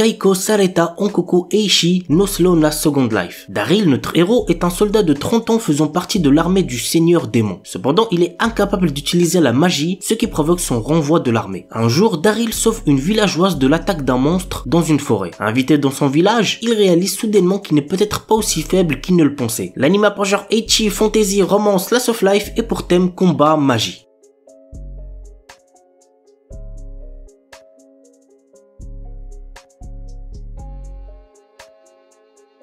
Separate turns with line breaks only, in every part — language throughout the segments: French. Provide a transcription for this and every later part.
Daiko, Sareta, Onkoku, Eishi, no Slow na Second Life. Daryl, notre héros, est un soldat de 30 ans faisant partie de l'armée du Seigneur Démon. Cependant, il est incapable d'utiliser la magie, ce qui provoque son renvoi de l'armée. Un jour, Daryl sauve une villageoise de l'attaque d'un monstre dans une forêt. Invité dans son village, il réalise soudainement qu'il n'est peut-être pas aussi faible qu'il ne le pensait. L'anime a pour genre ecchi, fantasy, romance, slice of life et pour thème combat, magie.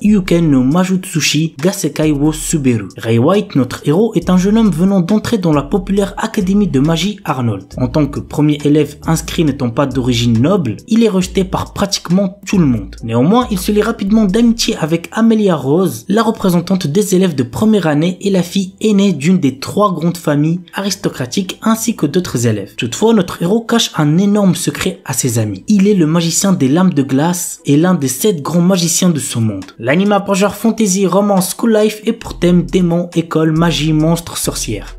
Yuken no Majutsushi Gasekai wo Suberu. Ray White, notre héros, est un jeune homme venant d'entrer dans la populaire académie de magie Arnold. En tant que premier élève inscrit n'étant pas d'origine noble, il est rejeté par pratiquement tout le monde. Néanmoins, il se lie rapidement d'amitié avec Amelia Rose, la représentante des élèves de première année et la fille aînée d'une des 3 grandes familles aristocratiques ainsi que d'autres élèves. Toutefois, notre héros cache un énorme secret à ses amis. Il est le magicien des lames de glace et l'un des 7 grands magiciens de ce monde. L'anime a pour genre fantasy, romance, school life et pour thème démon, école, magie, monstre, sorcière.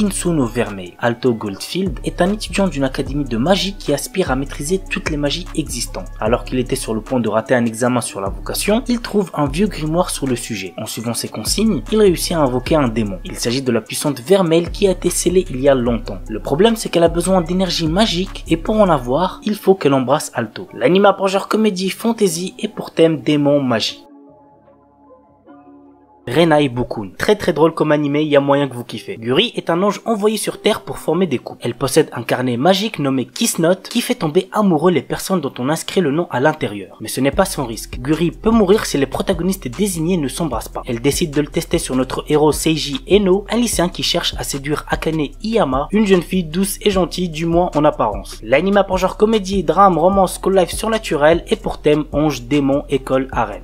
Kinsuno Vermeil, Alto Goldfield, est un étudiant d'une académie de magie qui aspire à maîtriser toutes les magies existantes. Alors qu'il était sur le point de rater un examen sur la vocation, il trouve un vieux grimoire sur le sujet. En suivant ses consignes, il réussit à invoquer un démon. Il s'agit de la puissante Vermeil qui a été scellée il y a longtemps. Le problème, c'est qu'elle a besoin d'énergie magique et pour en avoir, il faut qu'elle embrasse Alto. L'anime a pour genre comédie, fantasy et pour thème démon, magie. Renai Bukun. Très drôle comme animé, il y a moyen que vous kiffez. Guri est un ange envoyé sur Terre pour former des couples. Elle possède un carnet magique nommé Kiss Note qui fait tomber amoureux les personnes dont on inscrit le nom à l'intérieur. Mais ce n'est pas sans risque. Guri peut mourir si les protagonistes désignés ne s'embrassent pas. Elle décide de le tester sur notre héros Seiji Eno, un lycéen qui cherche à séduire Akane Iyama, une jeune fille douce et gentille, du moins en apparence. L'anime a pour genre comédie, drame, romance, school life surnaturel et pour thème ange, démon, école, harem.